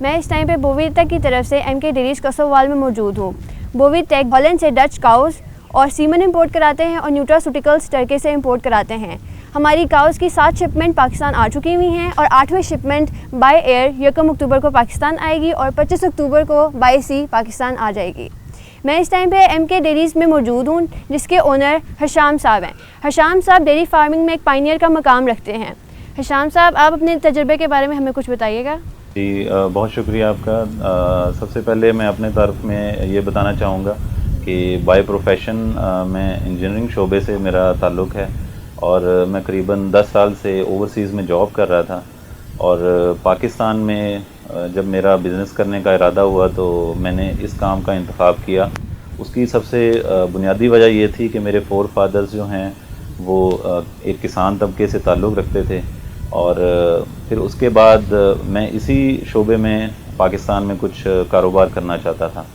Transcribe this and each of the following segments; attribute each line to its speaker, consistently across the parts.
Speaker 1: मैं इस टाइम पे बोवीटेक की तरफ से एमके डेयरीज कसोवाल में मौजूद हूँ। बोवीटेक हॉलैंड से डच काउस और सीमन इंपोर्ट कराते हैं और न्यूट्रास्यूटिकल्स टर्की से इंपोर्ट कराते हैं। हमारी काउस की 7 शिपमेंट पाकिस्तान आ चुकी हुई हैं और 8वीं शिपमेंट बाय एयर 1 अक्टूबर को पाकिस्तान आएगी और 25 अक्टूबर को बाय सी पाकिस्तान आ जाएगी। मैं इस टाइम पे एमके डेयरीज़ में मौजूद हूँ, जिसके ओनर हशाम साहब हैं। हशाम साहब डेयरी फार्मिंग में एक पायनियर का मकाम रखते हैं। हशाम साहब, आप अपने तजुर्बे के बारे में हमें कुछ बताइएगा।
Speaker 2: जी, बहुत शुक्रिया आपका। सबसे पहले मैं अपने तरफ में ये बताना चाहूँगा कि बाय प्रोफेशन मैं इंजीनियरिंग शोबे से मेरा ताल्लुक़ है और मैं करीबन 10 साल से ओवरसीज़ में जॉब कर रहा था। और पाकिस्तान में जब मेरा बिज़नेस करने का इरादा हुआ तो मैंने इस काम का इंतखाब किया। उसकी सबसे बुनियादी वजह ये थी कि मेरे फोर फादर्स जो हैं वो एक किसान तबके से ताल्लुक़ रखते थे और फिर उसके बाद मैं इसी शोबे में पाकिस्तान में कुछ कारोबार करना चाहता था।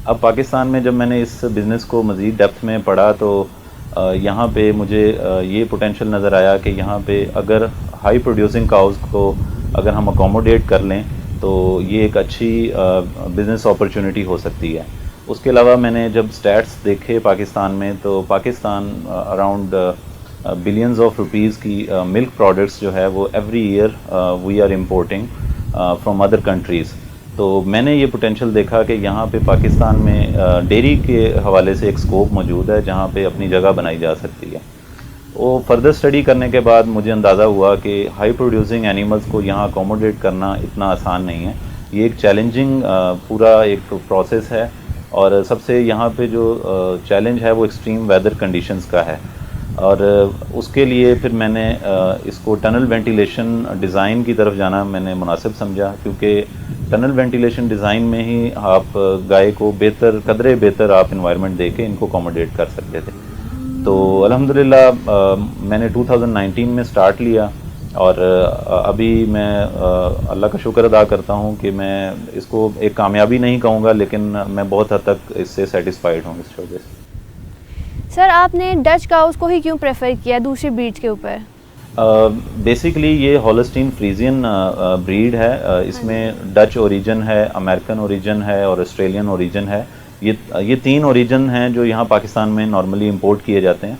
Speaker 2: अब पाकिस्तान में जब मैंने इस बिज़नेस को मज़ीद डेप्थ में पढ़ा तो यहाँ पे मुझे ये पोटेंशियल नज़र आया कि यहाँ पे अगर हाई प्रोड्यूसिंग काउज़ को अगर हम अकोमोडेट कर लें तो ये एक अच्छी बिज़नेस अपॉर्चुनिटी हो सकती है। उसके अलावा मैंने जब स्टैट्स देखे पाकिस्तान में तो Pakistan around billions of rupees की मिल्क प्रोडक्ट्स जो है वो every year we are importing from other countries. तो मैंने ये पोटेंशियल देखा कि यहाँ पे पाकिस्तान में डेयरी के हवाले से एक स्कोप मौजूद है जहाँ पे अपनी जगह बनाई जा सकती है। वो फर्दर स्टडी करने के बाद मुझे अंदाज़ा हुआ कि हाई प्रोड्यूसिंग एनिमल्स को यहाँ अकोमोडेट करना इतना आसान नहीं है। ये एक चैलेंजिंग पूरा एक प्रोसेस है और सबसे यहाँ पे जो चैलेंज है वो एक्सट्रीम वेदर कंडीशंस का है। और उसके लिए फिर मैंने इसको टनल वेंटिलेशन डिज़ाइन की तरफ जाना मैंने मुनासिब समझा, क्योंकि टनल वेंटिलेशन डिज़ाइन में ही आप गाय को कदरे बेहतर आप इन्वायरमेंट दे के इनको अकोमोडेट कर सकते थे। तो अल्हम्दुलिल्लाह मैंने 2019 में स्टार्ट लिया और अभी मैं अल्लाह का शुक्र अदा करता हूँ कि मैं इसको एक कामयाबी नहीं कहूँगा, लेकिन मैं बहुत हद तक इससे सेटिस्फाइड हूँ इस शोबे से।
Speaker 1: सर, आपने डच काउस को ही क्यों प्रेफर किया दूसरी ब्रीड्स के ऊपर?
Speaker 2: बेसिकली ये हॉलस्टीन फ्रीजियन ब्रीड है। इसमें डच ओरिजिन है, अमेरिकन ओरिजिन है और ऑस्ट्रेलियन ओरिजिन है। ये 3 ओरिजिन हैं जो यहाँ पाकिस्तान में नॉर्मली इंपोर्ट किए जाते हैं।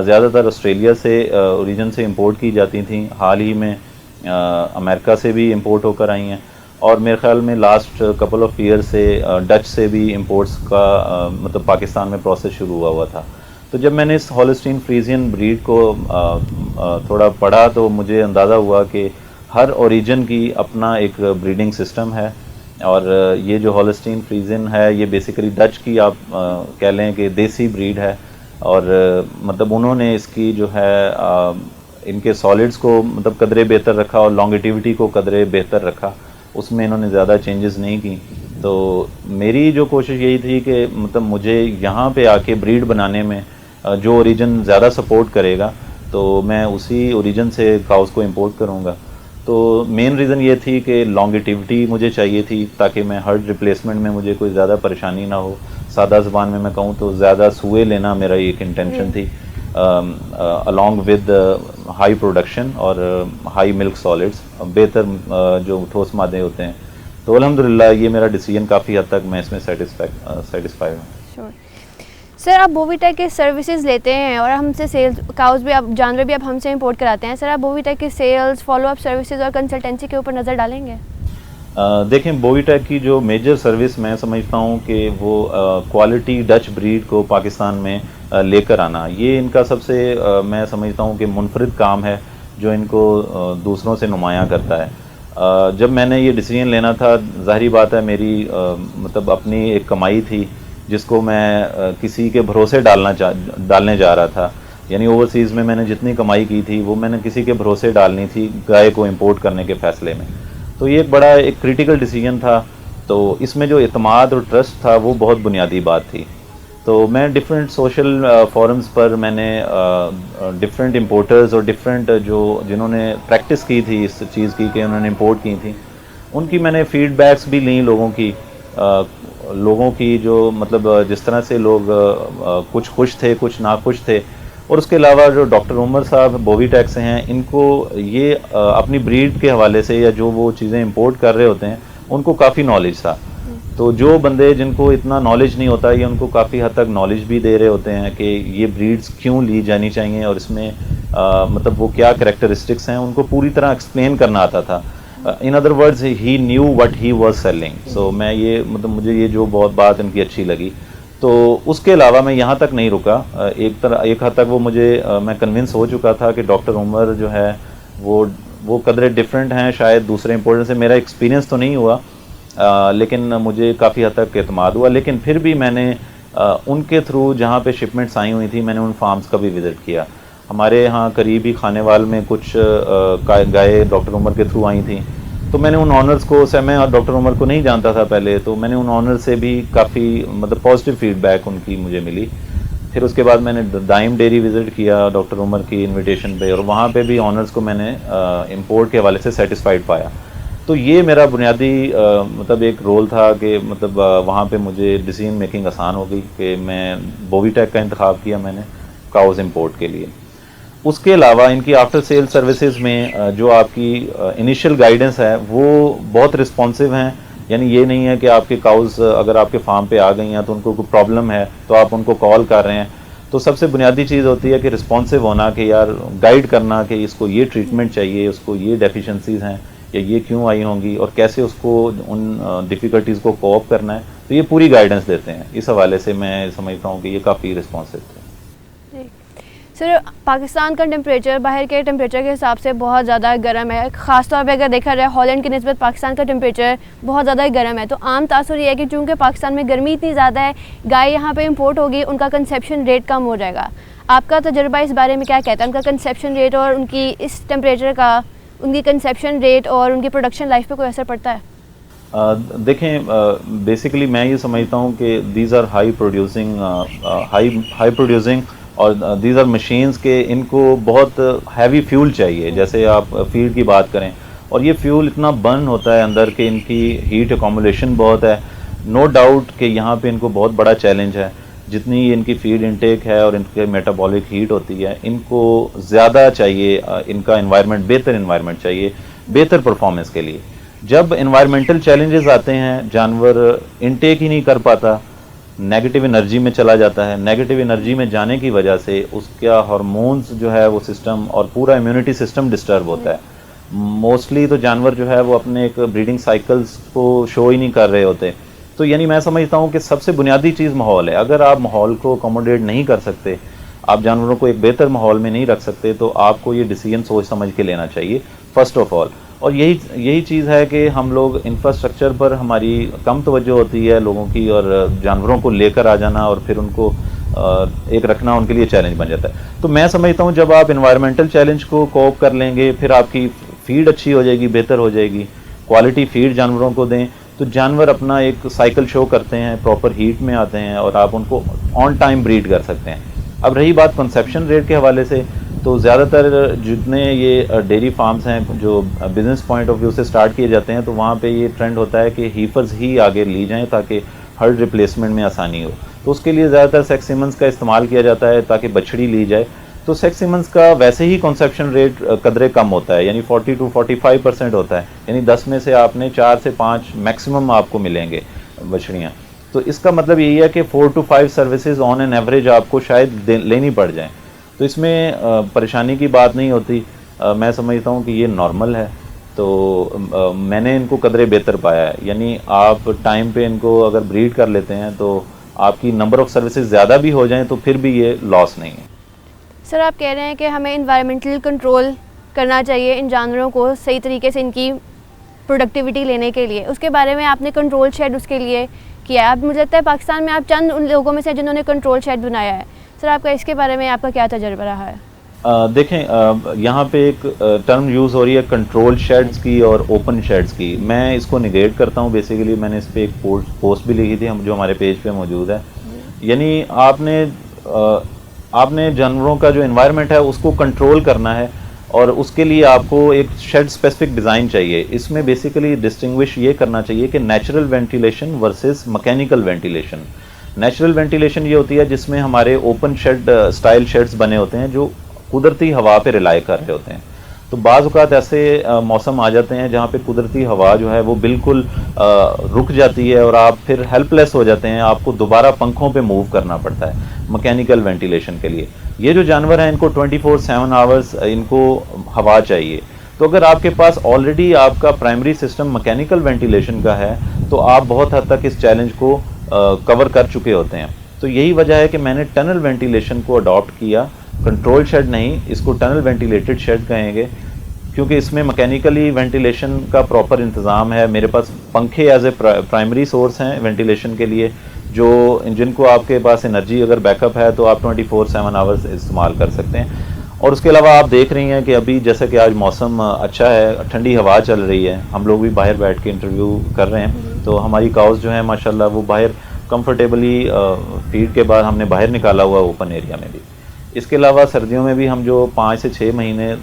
Speaker 2: ज़्यादातर ऑस्ट्रेलिया से ओरिजिन से इंपोर्ट की जाती थी, हाल ही में अमेरिका से भी इंपोर्ट होकर आई हैं और मेरे ख्याल में लास्ट कपल ऑफ ईयर से डच से भी इंपोर्ट्स का मतलब पाकिस्तान में प्रोसेस शुरू हुआ था। तो जब मैंने इस हॉलस्टीन फ्रीजियन ब्रीड को थोड़ा पढ़ा तो मुझे अंदाज़ा हुआ कि हर ओरिजिन की अपना एक ब्रीडिंग सिस्टम है और ये जो हॉलस्टीन फ्रीजियन है ये बेसिकली डच की आप कह लें कि देसी ब्रीड है और मतलब उन्होंने इसकी जो है इनके सॉलिड्स को मतलब कदरे बेहतर रखा और लॉन्गिटिविटी को कदरे बेहतर रखा, उसमें इन्होंने ज़्यादा चेंजेस नहीं की। तो मेरी जो कोशिश यही थी कि मतलब मुझे यहाँ पे आके ब्रीड बनाने में जो ओरिजिन ज़्यादा सपोर्ट करेगा तो मैं उसी ओरिजिन से काउस को इंपोर्ट करूँगा। तो मेन रीज़न ये थी कि लॉन्गिटिविटी मुझे चाहिए थी ताकि मैं हर्ड रिप्लेसमेंट में मुझे कोई ज़्यादा परेशानी ना हो। सादा ज़बान में मैं कहूँ तो ज़्यादा सुए लेना मेरा एक इंटेंशन थी अलॉन्ग विद हाई प्रोडक्शन और हाई मिल्क सॉलिड्स, बेहतर जो ठोस मादे होते हैं। तो अल्हम्दुलिल्लाह ये मेरा डिसीजन काफ़ी हद तक मैं इसमें सेटिस्फाइड हूँ।
Speaker 1: सर, आप बोवीटेक के सर्विसेज लेते हैं और हमसे सेल्स काउस भी आप जानवर भी आप हमसे इंपोर्ट कराते हैं। सर, आप बोवीटेक की सेल्स, फॉलोअप सर्विसेज और कंसल्टेंसी के ऊपर नज़र डालेंगे?
Speaker 2: देखें, बोवीटेक की जो मेजर सर्विस मैं समझता हूँ कि वो क्वालिटी डच ब्रीड को पाकिस्तान में लेकर आना, ये इनका सबसे मैं समझता हूँ कि मुनफरिद काम है जो इनको दूसरों से नुमायाँ करता है। जब मैंने ये डिसीजन लेना था, ज़ाहिरी बात है मेरी मतलब अपनी एक कमाई थी जिसको मैं किसी के भरोसे डालने जा रहा था। यानी ओवरसीज़ में मैंने जितनी कमाई की थी वो मैंने किसी के भरोसे डालनी थी गाय को इंपोर्ट करने के फ़ैसले में। तो ये एक बड़ा एक क्रिटिकल डिसीजन था। तो इसमें जो इत्माद और ट्रस्ट था वो बहुत बुनियादी बात थी। तो मैं डिफरेंट सोशल फोरम्स पर मैंने डिफरेंट इंपोर्टर्स और डिफरेंट जिन्होंने प्रैक्टिस की थी इस चीज़ की कि उन्होंने इंपोर्ट की थी, उनकी मैंने फ़ीडबैक्स भी ली लोगों की जो मतलब जिस तरह से लोग कुछ खुश थे, कुछ नाखुश थे। और उसके अलावा जो डॉक्टर उमर साहब बोवीटेक से हैं, इनको ये अपनी ब्रीड के हवाले से या जो वो चीज़ें इंपोर्ट कर रहे होते हैं उनको काफ़ी नॉलेज था। तो जो बंदे जिनको इतना नॉलेज नहीं होता, ये उनको काफ़ी हद तक नॉलेज भी दे रहे होते हैं कि ये ब्रीड्स क्यों ली जानी चाहिए और इसमें मतलब वो क्या कैरेक्टरिस्टिक्स हैं, उनको पूरी तरह एक्सप्लेन करना आता था। In other words he knew what he was selling. So मैं ये मतलब मुझे ये जो बहुत बात इनकी अच्छी लगी। तो उसके अलावा मैं यहाँ तक नहीं रुका। एक हद तक वो मुझे मैं कन्विंस हो चुका था कि डॉक्टर उमर जो है वो कदरे डिफरेंट हैं शायद दूसरे इम्पोर्टेंट से। मेरा एक्सपीरियंस तो नहीं हुआ, लेकिन मुझे काफ़ी हद तक एतमाद हुआ। लेकिन फिर भी मैंने उनके थ्रू जहाँ पे शिपमेंट्स आई हुई थी, मैंने उन फार्म्स का भी विज़िट किया। हमारे यहाँ करीबी खानेवाल में कुछ गाय डॉक्टर उमर के थ्रू आई थी, तो मैंने उन ऑनर्स को से मैं डॉक्टर उमर को नहीं जानता था पहले, तो मैंने उन ऑनर से भी काफ़ी मतलब पॉजिटिव फीडबैक उनकी मुझे मिली। फिर उसके बाद मैंने दाइम डेयरी विज़िट किया डॉक्टर उमर की इनविटेशन पे, और वहाँ पे भी ऑनर्स को मैंने इंपोर्ट के हवाले से सेटिस्फाइड पाया। तो ये मेरा बुनियादी मतलब एक रोल था कि मतलब वहाँ पे मुझे डिसीजन मेकिंग आसान हो गई कि मैं बोवीटेक का इंतखाब किया मैंने काउज इंपोर्ट के लिए। उसके अलावा इनकी आफ्टर सेल सर्विसेज में जो आपकी इनिशियल गाइडेंस है वो बहुत रिस्पॉन्सिव हैं। यानी ये नहीं है कि आपके काउज अगर आपके फार्म पे आ गई हैं तो उनको कोई प्रॉब्लम है तो आप उनको कॉल कर रहे हैं। तो सबसे बुनियादी चीज़ होती है कि रिस्पॉन्सिव होना, कि यार गाइड करना कि इसको ये ट्रीटमेंट चाहिए, उसको ये डेफिशिएंसीज हैं या ये क्यों आई होंगी और कैसे उसको उन डिफ़िकल्टीज़ को कोप करना है। तो ये पूरी गाइडेंस देते हैं। इस हवाले से मैं समझता हूँ कि ये काफ़ी रिस्पॉन्सिव थे।
Speaker 1: सर, पाकिस्तान का टेम्परेचर बाहर के टेम्परेचर के हिसाब से बहुत ज़्यादा गर्म है। ख़ासतौर पे अगर देखा जाए हॉलैंड की निस्बत पाकिस्तान का टेम्परेचर बहुत ज़्यादा गर्म है। तो आम तासुर ये है कि चूँकि पाकिस्तान में गर्मी इतनी ज़्यादा है, गाय यहाँ पे इंपोर्ट होगी, उनका कंसेप्शन रेट कम हो जाएगा। आपका तजुर्बा इस बारे में क्या कहता है? उनका कंसेप्शन रेट और उनकी इस टेम्परेचर का उनकी कंसेप्शन रेट और उनकी प्रोडक्शन लाइफ पे कोई असर पड़ता है?
Speaker 2: देखें, बेसिकली मैं ये समझता हूँ कि दीज आर हाई प्रोड्यूसिंग और दीज आर मशीन्स के इनको बहुत हैवी फ्यूल चाहिए। जैसे आप फीड की बात करें और ये फ्यूल इतना बर्न होता है अंदर कि इनकी हीट अकोमोडेशन बहुत है। नो डाउट कि यहाँ पे इनको बहुत बड़ा चैलेंज है। जितनी इनकी फीड इनटेक है और इनके मेटाबॉलिक हीट होती है, इनको ज़्यादा चाहिए, इनका एनवायरनमेंट बेहतर एनवायरनमेंट चाहिए बेहतर परफॉर्मेंस के लिए। जब एनवायरमेंटल चैलेंजेस आते हैं, जानवर इनटेक ही नहीं कर पाता, नेगेटिव एनर्जी में चला जाता है। नेगेटिव एनर्जी में जाने की वजह से उसका हार्मोन्स जो है वो सिस्टम और पूरा इम्यूनिटी सिस्टम डिस्टर्ब होता है। मोस्टली तो जानवर जो है वो अपने एक ब्रीडिंग साइकिल्स को शो ही नहीं कर रहे होते। तो यानी मैं समझता हूँ कि सबसे बुनियादी चीज़ माहौल है। अगर आप माहौल को अकोमोडेट नहीं कर सकते, आप जानवरों को एक बेहतर माहौल में नहीं रख सकते, तो आपको ये डिसीजन सोच समझ के लेना चाहिए फर्स्ट ऑफ ऑल। और यही चीज़ है कि हम लोग इंफ्रास्ट्रक्चर पर हमारी कम तवज्जो होती है लोगों की, और जानवरों को लेकर आ जाना और फिर उनको एक रखना उनके लिए चैलेंज बन जाता है। तो मैं समझता हूँ जब आप इन्वायरमेंटल चैलेंज को कोप कर लेंगे, फिर आपकी फीड अच्छी हो जाएगी, बेहतर हो जाएगी, क्वालिटी फीड जानवरों को दें, तो जानवर अपना एक साइकिल शो करते हैं, प्रॉपर हीट में आते हैं और आप उनको ऑन टाइम ब्रीड कर सकते हैं। अब रही बात कंसेप्शन रेट के हवाले से, तो ज़्यादातर जितने ये डेयरी फार्म्स हैं जो बिज़नेस पॉइंट ऑफ व्यू से स्टार्ट किए जाते हैं, तो वहाँ पे ये ट्रेंड होता है कि हीफर्स ही आगे ली जाएं ताकि हर्ड रिप्लेसमेंट में आसानी हो। तो उसके लिए ज़्यादातर सेक्स सीमेंस का इस्तेमाल किया जाता है ताकि बछड़ी ली जाए। तो सेक्स सीमेंस का वैसे ही कंसेप्शन रेट कदरे कम होता है, यानी 40 to 45% होता है। यानी 10 में से आपने 4 से 5 मैक्सिमम आपको मिलेंगे बछड़ियाँ। तो इसका मतलब यही है कि 4 to 5 services on an average आपको शायद लेनी पड़ जाए। तो इसमें परेशानी की बात नहीं होती। मैं समझता हूँ कि ये नॉर्मल है। तो मैंने इनको कदरे बेहतर पाया है। यानी आप टाइम पे इनको अगर ब्रीड कर लेते हैं तो आपकी नंबर ऑफ़ सर्विसेज ज़्यादा भी हो जाएं तो फिर भी ये लॉस नहीं है।
Speaker 1: सर, आप कह रहे हैं कि हमें इन्वायरमेंटल कंट्रोल करना चाहिए इन जानवरों को सही तरीके से इनकी प्रोडक्टिविटी लेने के लिए। उसके बारे में आपने कंट्रोल शेड उसके लिए किया है। अब मुझे लगता है पाकिस्तान में आप चंद उन लोगों में से जिन्होंने कंट्रोल शेड बनाया है। सर, आपका इसके बारे में आपका क्या तजुर्बा रहा है?
Speaker 2: देखें, यहाँ पे एक टर्म यूज़ हो रही है कंट्रोल शेड्स की और ओपन शेड्स की। मैं इसको निगेट करता हूँ। बेसिकली मैंने इस पर एक पोस्ट भी लिखी थी जो हमारे पेज पे मौजूद है। यानी आपने जानवरों का जो एनवायरनमेंट है उसको कंट्रोल करना है और उसके लिए आपको एक शेड स्पेसिफिक डिज़ाइन चाहिए। इसमें बेसिकली डिस्टिंग्विश ये करना चाहिए कि natural ventilation versus mechanical ventilation. Natural ventilation ये होती है जिसमें हमारे ओपन शेड स्टाइल शेड्स बने होते हैं जो कुदरती हवा पे रिलाई कर रहे होते हैं। तो बाज़ औक़ात ऐसे मौसम आ जाते हैं जहाँ पे कुदरती हवा जो है वो बिल्कुल रुक जाती है और आप फिर हेल्पलेस हो जाते हैं, आपको दोबारा पंखों पे मूव करना पड़ता है मैकेनिकल वेंटिलेशन के लिए। ये जो जानवर हैं इनको 24/7 आवर्स इनको हवा चाहिए। तो अगर आपके पास ऑलरेडी आपका प्राइमरी सिस्टम मैकेनिकल वेंटिलेशन का है तो आप बहुत हद तक इस चैलेंज को कवर कर चुके होते हैं। तो यही वजह है कि मैंने टनल वेंटिलेशन को अडॉप्ट किया, कंट्रोल शेड नहीं, इसको टनल वेंटिलेटेड शेड कहेंगे, क्योंकि इसमें मैकेनिकली वेंटिलेशन का प्रॉपर इंतज़ाम है। मेरे पास पंखे एज ए प्राइमरी सोर्स हैं वेंटिलेशन के लिए, जो जिनको आपके पास एनर्जी अगर बैकअप है तो आप 24/7 आवर्स इस्तेमाल कर सकते हैं। और उसके अलावा आप देख रही हैं कि अभी जैसे कि आज मौसम अच्छा है, ठंडी हवा चल रही है, हम लोग भी बाहर बैठ के इंटरव्यू कर रहे हैं, तो हमारी काउस जो है माशाल्लाह वो बाहर कंफर्टेबली फीड के बाद हमने बाहर निकाला हुआ ओपन एरिया में भी। इसके अलावा सर्दियों में भी हम जो 5 से 6 महीने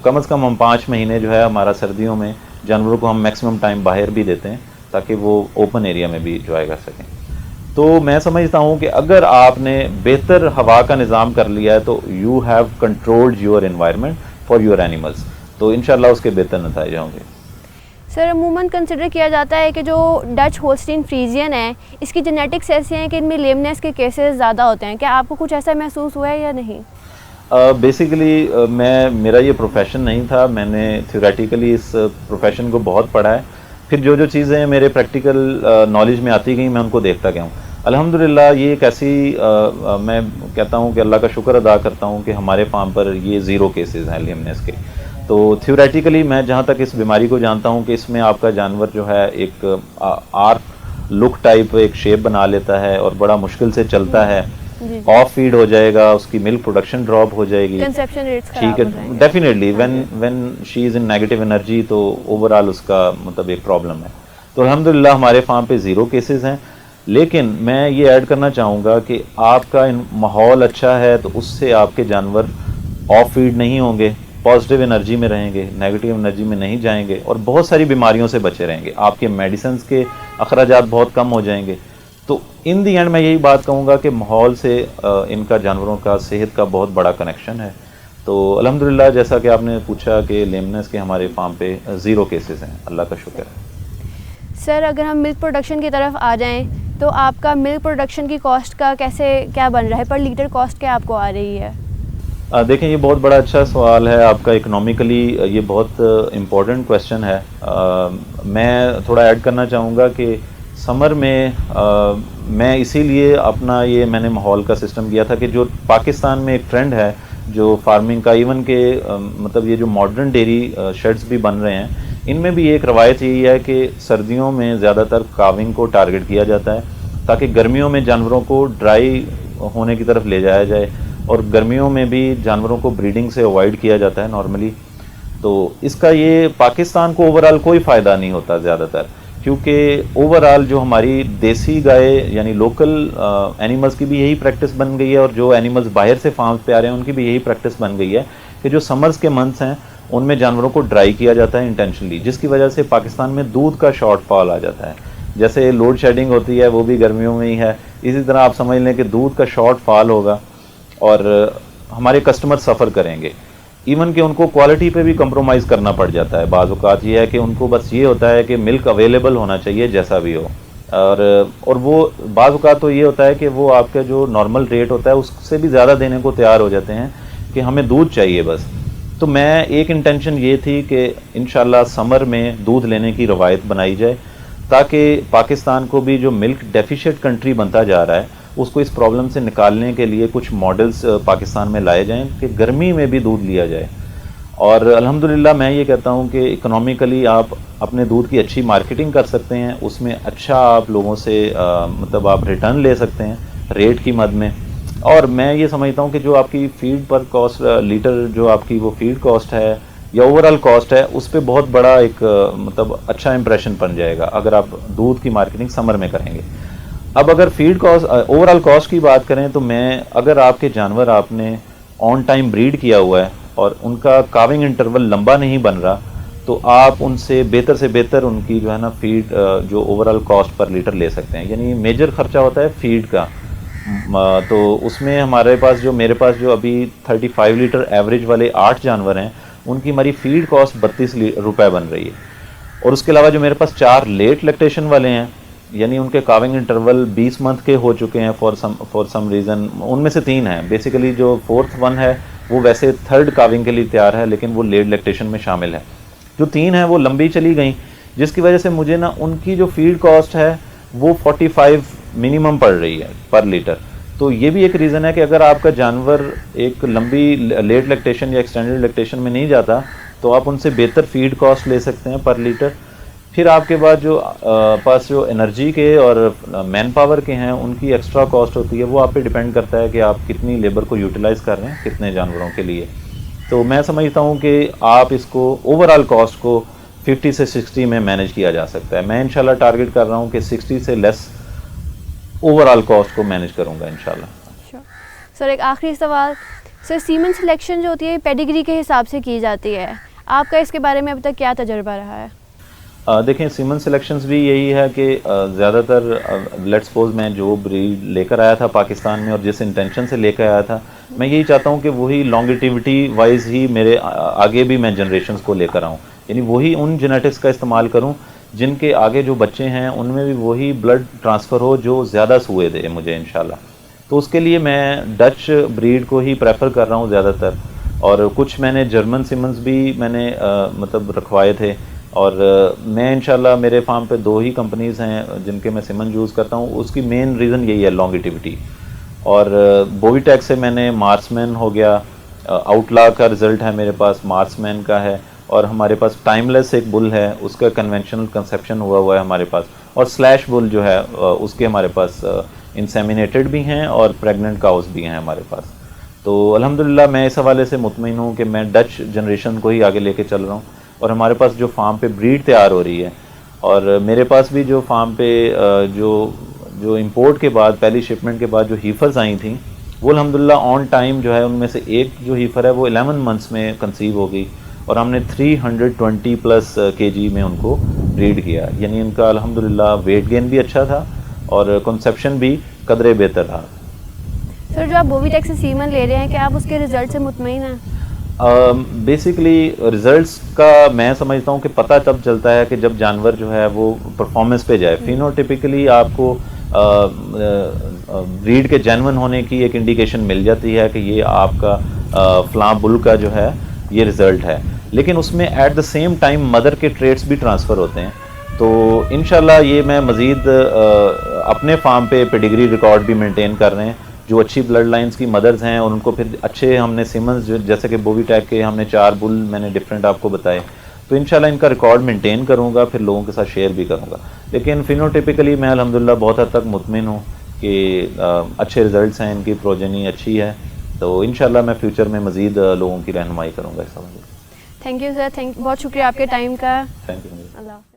Speaker 2: कम से कम हम 5 महीने जो है हमारा सर्दियों में जानवरों को हम मैक्सिमम टाइम बाहर भी देते हैं ताकि वो ओपन एरिया में भी इंजॉय कर सकें। तो मैं समझता हूँ कि अगर आपने बेहतर हवा का निज़ाम कर लिया है तो you have controlled your environment for your animals, तो इंशाल्लाह उसके बेहतर नतीजे होंगे।
Speaker 1: सर अमूमन कंसिडर किया जाता है कि जो डच होल्स्टीन फ्रीजियन है इसकी जेनेटिक्स ऐसी हैं कि इनमें लेमनेस के केसेस ज़्यादा होते हैं, क्या आपको कुछ ऐसा महसूस हुआ है या नहीं?
Speaker 2: बेसिकली मेरा ये प्रोफेशन नहीं था, मैंने थ्योरेटिकली इस प्रोफेशन को बहुत पढ़ा है, फिर जो जो चीज़ें मेरे प्रैक्टिकल नॉलेज में आती गई मैं उनको देखता गया हूँ। अल्हम्दुलिल्लाह ये एक ऐसी मैं कहता हूँ कि अल्लाह का शुक्र अदा करता हूँ कि हमारे फार्म पर ये 0 केसेस हैं लेमनेस के। तो थ्योरेटिकली मैं जहाँ तक इस बीमारी को जानता हूँ कि इसमें आपका जानवर जो है एक आर्क लुक टाइप एक शेप बना लेता है और बड़ा मुश्किल से चलता है, ऑफ फीड हो जाएगा, उसकी मिल्क प्रोडक्शन ड्रॉप हो जाएगी,
Speaker 1: कंसेप्शन रेट्स
Speaker 2: ठीक है, definitely when she is in negative energy तो ओवरऑल उसका मतलब एक प्रॉब्लम है। तो अल्हम्दुलिल्लाह हमारे फार्म पे 0 केसेस हैं, लेकिन मैं ये ऐड करना चाहूँगा कि आपका माहौल अच्छा है तो उससे आपके जानवर ऑफ फीड नहीं होंगे, पॉजिटिव एनर्जी में रहेंगे, नेगेटिव एनर्जी में नहीं जाएंगे और बहुत सारी बीमारियों से बचे रहेंगे, आपके मेडिसिन के अखराजात बहुत कम हो जाएंगे। तो इन दी एंड मैं यही बात कहूँगा कि माहौल से इनका जानवरों का सेहत का बहुत बड़ा कनेक्शन है। तो अल्हम्दुलिल्लाह जैसा कि आपने पूछा कि लेमनेस के हमारे फार्म पे 0 केसेस हैं, अल्लाह का शुक्र है।
Speaker 1: सर अगर हम मिल्क प्रोडक्शन की तरफ आ जाएं तो आपका मिल्क प्रोडक्शन की कॉस्ट का क्या बन रहा है, पर लीटर कॉस्ट क्या आपको आ रही है?
Speaker 2: देखें ये बहुत बड़ा अच्छा सवाल है आपका, इकोनॉमिकली ये बहुत इम्पोर्टेंट क्वेश्चन है। मैं थोड़ा ऐड करना चाहूँगा कि समर में मैं इसीलिए अपना ये मैंने माहौल का सिस्टम किया था कि जो पाकिस्तान में एक ट्रेंड है जो फार्मिंग का, इवन के मतलब ये जो मॉडर्न डेयरी शेड्स भी बन रहे हैं, इनमें भी एक रवायत यही है कि सर्दियों में ज़्यादातर काविंग को टारगेट किया जाता है ताकि गर्मियों में जानवरों को ड्राई होने की तरफ ले जाया जाए, और गर्मियों में भी जानवरों को ब्रीडिंग से अवॉइड किया जाता है नॉर्मली। तो इसका ये पाकिस्तान को ओवरऑल कोई फ़ायदा नहीं होता ज़्यादातर, क्योंकि ओवरऑल जो हमारी देसी गाय यानी लोकल एनिमल्स की भी यही प्रैक्टिस बन गई है, और जो एनिमल्स बाहर से फार्म्स पे आ रहे हैं उनकी भी यही प्रैक्टिस बन गई है कि जो समर्स के मंथ्स हैं उनमें जानवरों को ड्राई किया जाता है इंटेंशनली, जिसकी वजह से पाकिस्तान में दूध का शॉर्टफॉल आ जाता है। जैसे लोड शेडिंग होती है वो भी गर्मियों में ही है, इसी तरह आप समझ लें कि दूध का शॉर्टफॉल होगा और हमारे कस्टमर सफ़र करेंगे। इवन कि उनको क्वालिटी पे भी कंप्रोमाइज़ करना पड़ जाता है। बाज़ औक़ात ये है कि उनको बस ये होता है कि मिल्क अवेलेबल होना चाहिए जैसा भी हो, और वो बाज़ औक़ात तो ये होता है कि वो आपका जो नॉर्मल रेट होता है उससे भी ज़्यादा देने को तैयार हो जाते हैं कि हमें दूध चाहिए बस। तो मैं एक इंटेंशन ये थी कि इंशाल्लाह समर में दूध लेने की रवायत बनाई जाए ताकि पाकिस्तान को भी जो मिल्क डेफिशिएंट कंट्री बनता जा रहा है उसको इस प्रॉब्लम से निकालने के लिए कुछ मॉडल्स पाकिस्तान में लाए जाएं कि गर्मी में भी दूध लिया जाए। और अल्हम्दुलिल्लाह मैं ये कहता हूँ कि इकोनॉमिकली आप अपने दूध की अच्छी मार्केटिंग कर सकते हैं, उसमें अच्छा आप लोगों से मतलब आप रिटर्न ले सकते हैं रेट की मद में। और मैं ये समझता हूँ कि जो आपकी फीड पर कॉस्ट लीटर जो आपकी वो फीड कॉस्ट है या ओवरऑल कॉस्ट है उस पर बहुत बड़ा एक मतलब अच्छा इंप्रेशन बन जाएगा अगर आप दूध की मार्केटिंग समर में करेंगे। अब अगर फीड कॉस्ट ओवरऑल कॉस्ट की बात करें तो मैं अगर आपके जानवर आपने ऑन टाइम ब्रीड किया हुआ है और उनका काविंग इंटरवल लंबा नहीं बन रहा तो आप उनसे बेहतर उनकी जो है ना फीड जो ओवरऑल कॉस्ट पर लीटर ले सकते हैं। यानी मेजर खर्चा होता है फीड का, तो उसमें मेरे पास जो अभी 35 लीटर एवरेज वाले 8 जानवर हैं उनकी हमारी फीड कॉस्ट 32 रुपये बन रही है। और उसके अलावा जो मेरे पास 4 लेट लैक्टेशन वाले हैं, यानी उनके काविंग इंटरवल 20 मंथ के हो चुके हैं फॉर सम रीज़न, उनमें से 3 हैं। बेसिकली जो 4th वन है वो वैसे 3rd काविंग के लिए तैयार है, लेकिन वो लेट लैक्टेशन में शामिल है। जो 3 हैं वो लंबी चली गई, जिसकी वजह से मुझे ना उनकी जो फीड कॉस्ट है वो 45 मिनिमम पड़ रही है पर लीटर। तो ये भी एक रीज़न है कि अगर आपका जानवर एक लंबी लेट लैक्टेशन या एक्सटेंडेड लैक्टेशन में नहीं जाता तो आप उनसे बेहतर फीड कॉस्ट ले सकते हैं पर लीटर। फिर आपके बाद जो पास जो एनर्जी के और मैन पावर के हैं उनकी एक्स्ट्रा कॉस्ट होती है, वो आप पे डिपेंड करता है कि आप कितनी लेबर को यूटिलाइज़ कर रहे हैं कितने जानवरों के लिए। तो मैं समझता हूँ कि आप इसको ओवरऑल कॉस्ट को 50 से 60 में मैनेज किया जा सकता है। मैं इंशाल्लाह टारगेट कर रहा हूँ कि 60 से लेस ओवरऑल कॉस्ट को मैनेज करूँगा इंशाल्लाह।
Speaker 1: सर एक आखिरी सवाल, सर सीमन सिलेक्शन जो होती है पेडिग्री के हिसाब से की जाती है, आपका इसके बारे में अब तक क्या तजर्बा रहा है?
Speaker 2: देखें, सीमन सिलेक्शंस भी यही है कि ज़्यादातर लेट्स सपोज मैं जो ब्रीड लेकर आया था पाकिस्तान में और जिस इंटेंशन से लेकर आया था, मैं यही चाहता हूँ कि वही लॉन्गिटिविटी वाइज ही मेरे आगे भी मैं जनरेशन्स को लेकर आऊँ, यानी वही उन जेनेटिक्स का इस्तेमाल करूँ जिनके आगे जो बच्चे हैं उनमें भी वही ब्लड ट्रांसफ़र हो जो ज़्यादा सुए दे मुझे इंशाल्लाह। तो उसके लिए मैं डच ब्रीड को ही प्रेफर कर रहा हूँ ज़्यादातर, और कुछ मैंने जर्मन सिमन्स भी मैंने मतलब रखवाए थे। और मैं इंशाल्लाह मेरे फार्म पे 2 ही कंपनीज़ हैं जिनके मैं सिमन यूज़ करता हूँ। उसकी मेन रीज़न यही है लॉन्गिटिविटी। और बोवीटेक से मैंने मार्समैन हो गया, आउटला का रिज़ल्ट है मेरे पास, मार्समैन का है, और हमारे पास टाइमलेस एक बुल है उसका कन्वेंशनल कंसेप्शन हुआ है हमारे पास, और स्लैश बुल जो है उसके हमारे पास इंसेमिनेटेड भी हैं और प्रेग्नेंट काउस भी हैं हमारे पास। तो अल्हम्दुलिल्लाह मैं इस हवाले से मुतमईन हूँ कि मैं डच जनरेशन को ही आगे लेके चल रहा हूँ। और हमारे पास जो फार्म पे ब्रीड तैयार हो रही है, और मेरे पास भी जो फार्म पे जो इंपोर्ट के बाद पहली शिपमेंट के बाद जो हीफर्स आई थी वो अल्हम्दुलिल्लाह ऑन टाइम जो है, उनमें से एक जो हीफर है वो 11 मंथ्स में कंसीव हो गई और हमने 320+ kg में उनको ब्रीड किया, यानी उनका अल्हम्दुलिल्लाह वेट गेन भी अच्छा था और कंसेप्शन भी कदरे बेहतर रहा।
Speaker 1: सर जो आप बोवीटेक से सीमन ले रहे हैं, क्या आप उसके रिज़ल्ट से मुतमईन हैं?
Speaker 2: बेसिकली रिज़ल्ट्स का मैं समझता हूँ कि पता तब चलता है कि जब जानवर जो है वो परफॉर्मेंस पे जाए। फिनोटिपिकली आपको ब्रीड के जेन्युइन होने की एक इंडिकेशन मिल जाती है कि ये आपका फ्लां बुल का जो है ये रिज़ल्ट है, लेकिन उसमें at the same time mother के ट्रेट्स भी ट्रांसफ़र होते हैं। तो इंशाल्लाह ये मैं मज़ीद अपने फार्म पे पेडिग्री रिकॉर्ड भी मेंटेन कर रहे हैं, जो अच्छी ब्लड लाइंस की मदर्स हैं और उनको फिर अच्छे हमने सिमन्स जैसे कि बोवीटेक के हमने 4 बुल मैंने डिफरेंट आपको बताए, तो इंशाल्लाह इनका रिकॉर्ड मेंटेन करूंगा, फिर लोगों के साथ शेयर भी करूंगा। लेकिन फिनोटिपिकली मैं अल्हम्दुलिल्लाह बहुत हद तक मुतमिन हूँ कि अच्छे रिजल्ट्स हैं, इनकी प्रोजेनी अच्छी है, तो इंशाल्लाह मैं फ्यूचर में मज़ीद लोगों की रहनुमाई करूँगा इस हवाले से।
Speaker 1: थैंक यू सर, बहुत शुक्रिया आपके टाइम का।
Speaker 2: Thank you.
Speaker 1: अल्लाह।